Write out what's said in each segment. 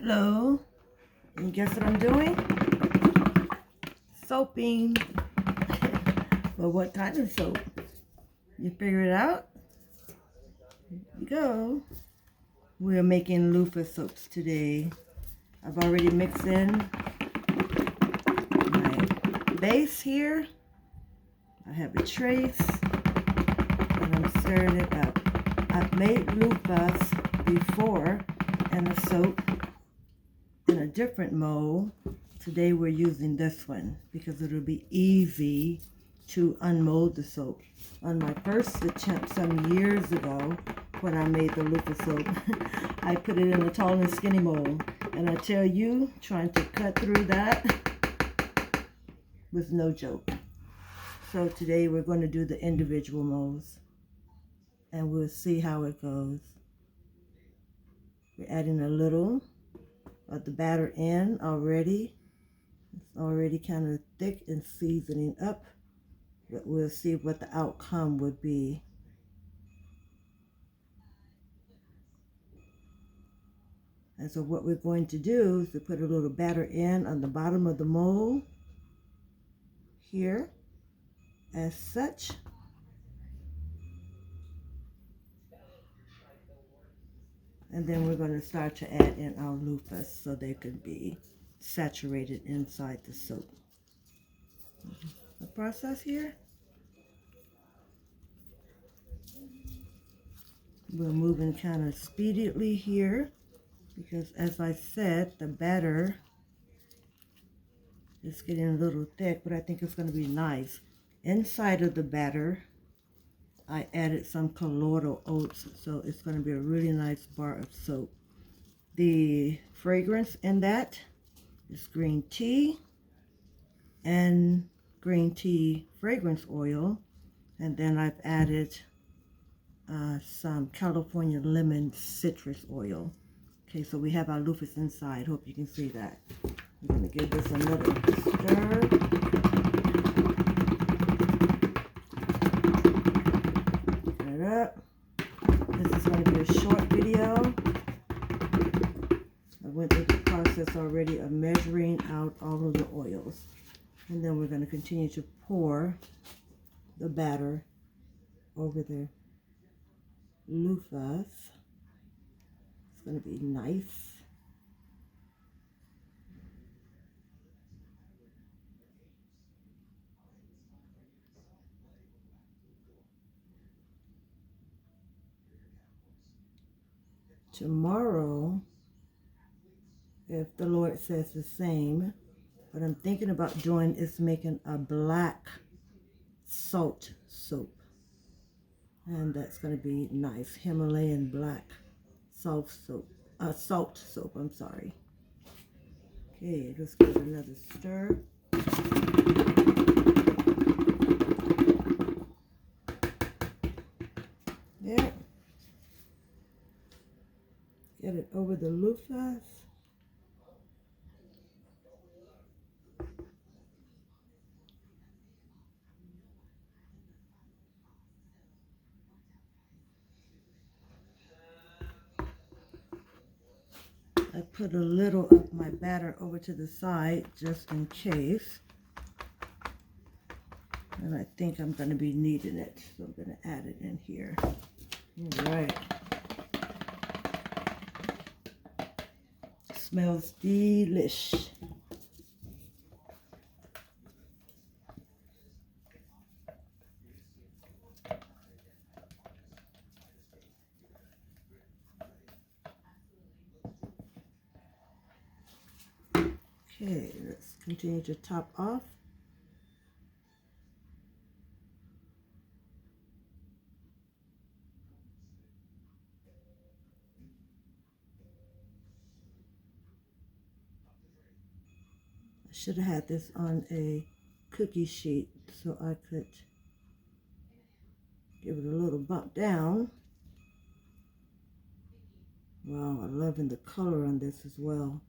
Hello, and guess what I'm doing? Soaping. But what kind of soap? You figure it out? Here you go. We're making loofah soaps today. I've already mixed in my base here. I have a trace, and I'm stirring it up. I've made loofahs before in a soap in a different mold. Today we're using this one because it'll be easy to unmold the soap. On my first attempt some years ago, when I made the loofah soap, I put it in a tall and skinny mold. And I tell you, trying to cut through that was no joke. So today we're going to do the individual molds, and we'll see how it goes. We're adding a little of the batter in already. It's already kind of thick and seasoning up, but we'll see what the outcome would be. And so what we're going to do is to put a little batter in on the bottom of the mold here as such. And then we're going to start to add in our loofahs so they can be saturated inside the soap. The process here. We're moving kind of speedily here because, as I said, the batter is getting a little thick, but I think it's going to be nice. Inside of the batter, I added some colloidal oats, so it's going to be a really nice bar of soap. The fragrance in that is green tea and green tea fragrance oil, and then I've added some California lemon citrus oil. Okay, so we have our loofahs inside. Hope you can see that. I'm going to give this another stir. Turn it up. This is going to be a short video. I went through the process already of measuring out all of the oils. And then we're going to continue to pour the batter over the loofahs. It's going to be nice. Tomorrow, if the Lord says the same, what I'm thinking about doing is making a black salt soap. And that's going to be nice. Himalayan black salt soap. Salt soap, I'm sorry. Okay, let's give it another stir. There. Get it over the loofahs. I put a little of my batter over to the side just in case. And I think I'm going to be needing it, so I'm going to add it in here. All right. Smells delish. Okay, let's continue to top off. I should have had this on a cookie sheet so I could give it a little bump down. Wow, I'm loving the color on this as well.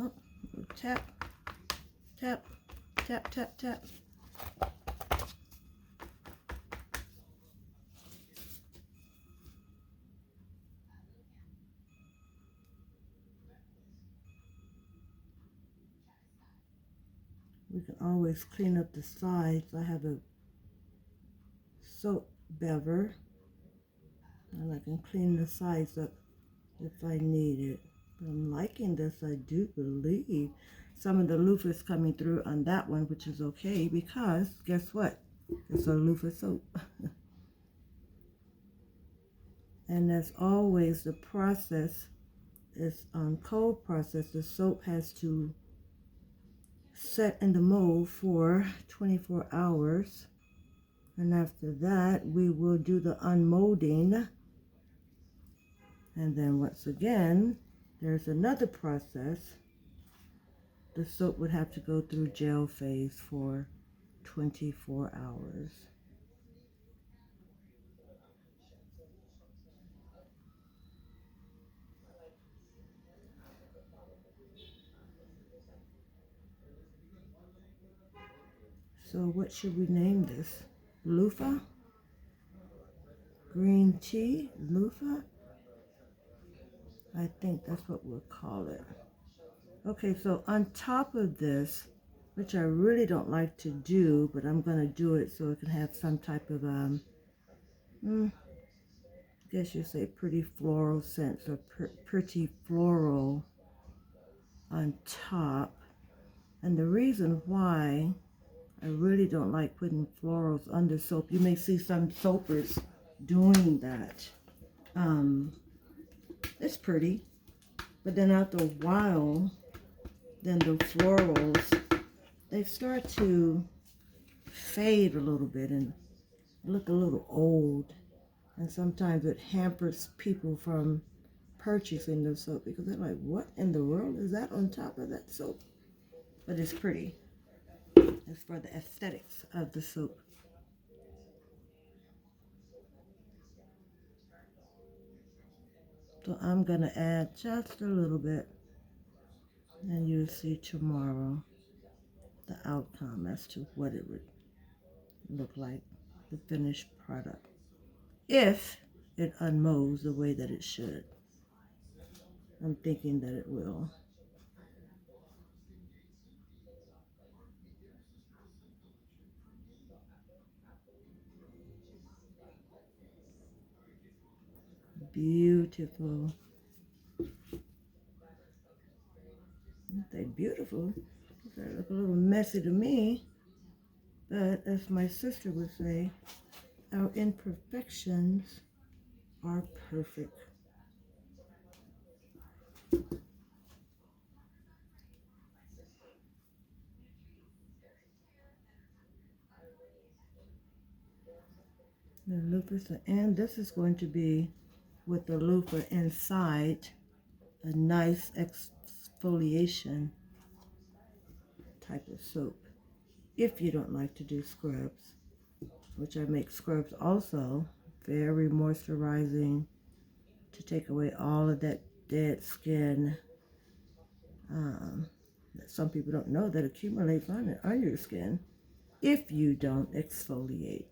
Oh, tap, tap, tap, tap, tap. We can always clean up the sides. I have a soap bever, and I can clean the sides up if I need it. But I'm liking this, I do believe. Some of the loofah is coming through on that one, which is okay because guess what? It's a loofah soap. And as always, the process is on cold process. The soap has to set in the mold for 24 hours. And after that, we will do the unmolding. And then once again, there's another process. The soap would have to go through gel phase for 24 hours. So what should we name this? Loofah? Green tea? Loofah? I think that's what we'll call it. Okay, so on top of this, which I really don't like to do, but I'm going to do it so it can have some type of, I guess you say pretty floral scents or pretty floral on top. And the reason why I really don't like putting florals under soap, you may see some soapers doing that. It's pretty, but then after a while, then the florals, they start to fade a little bit and look a little old. And sometimes it hampers people from purchasing the soap because they're like, what in the world is that on top of that soap? But it's pretty. It's for the aesthetics of the soap. So I'm going to add just a little bit, and you'll see tomorrow the outcome as to what it would look like, the finished product, if it unmolds the way that it should. I'm thinking that it will. Beautiful. Aren't they beautiful? They look a little messy to me, but as my sister would say, our imperfections are perfect. The loofah, and this is going to be with the loofah inside, a nice exfoliation type of soap. If you don't like to do scrubs, which I make scrubs also, very moisturizing to take away all of that dead skin that some people don't know that accumulates on your skin if you don't exfoliate.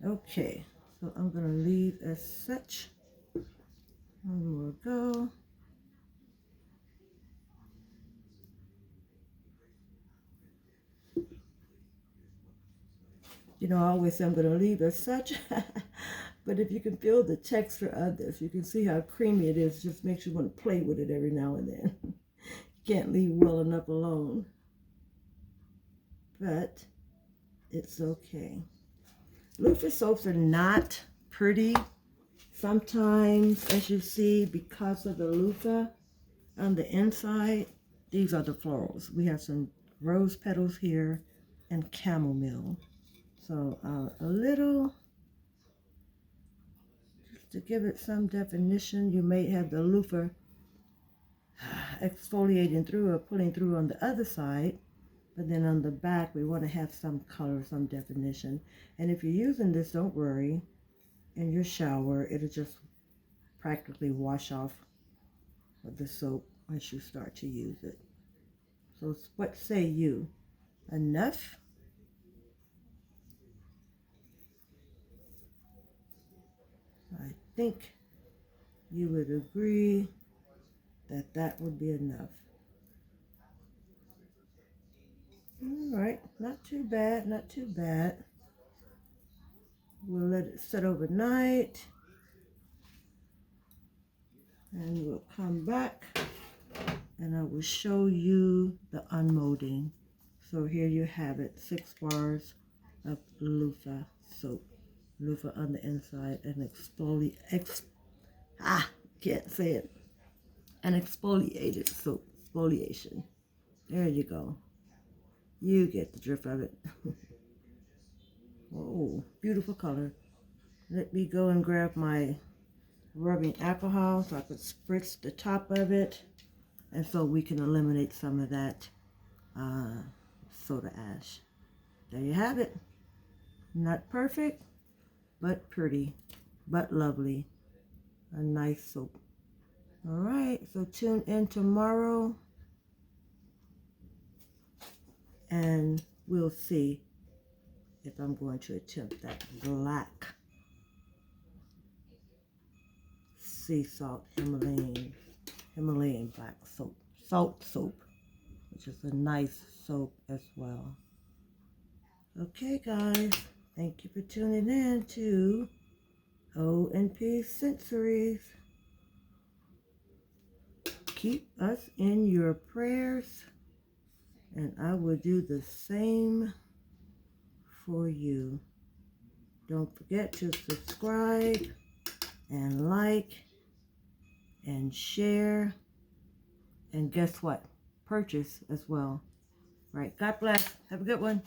Okay, so I'm going to leave as such. One more go. You know, I always say I'm going to leave as such, but if you can feel the texture of this, you can see how creamy it is. It just makes you want to play with it every now and then. Can't leave well enough alone, but it's okay. Loofah soaps are not pretty sometimes, as you see, because of the loofah on the inside. These are the florals. We have some rose petals here and chamomile. So a little, just to give it some definition, you may have the loofah exfoliating through or pulling through on the other side, but then on the back we want to have some color, some definition. And if you're using this, don't worry, in your shower it'll just practically wash off of the soap once you start to use it. So what say you? Enough? I think you would agree that that would be enough. All right, not too bad, not too bad. We'll let it sit overnight. And we'll come back and I will show you the unmolding. So here you have it, 6 bars of loofah soap. Loofah on the inside and can't say it. An exfoliated soap, exfoliation. There you go. You get the drift of it. Oh, beautiful color. Let me go and grab my rubbing alcohol so I could spritz the top of it, and so we can eliminate some of that soda ash. There you have it. Not perfect, but pretty, but lovely. A nice soap. All right, so tune in tomorrow and we'll see if I'm going to attempt that black sea salt Himalayan black soap, salt soap, which is a nice soap as well. Okay, guys, thank you for tuning in to O&P Sensories. Keep us in your prayers, and I will do the same for you. Don't forget to subscribe and like and share, and guess what? Purchase as well. Right. God bless. Have a good one.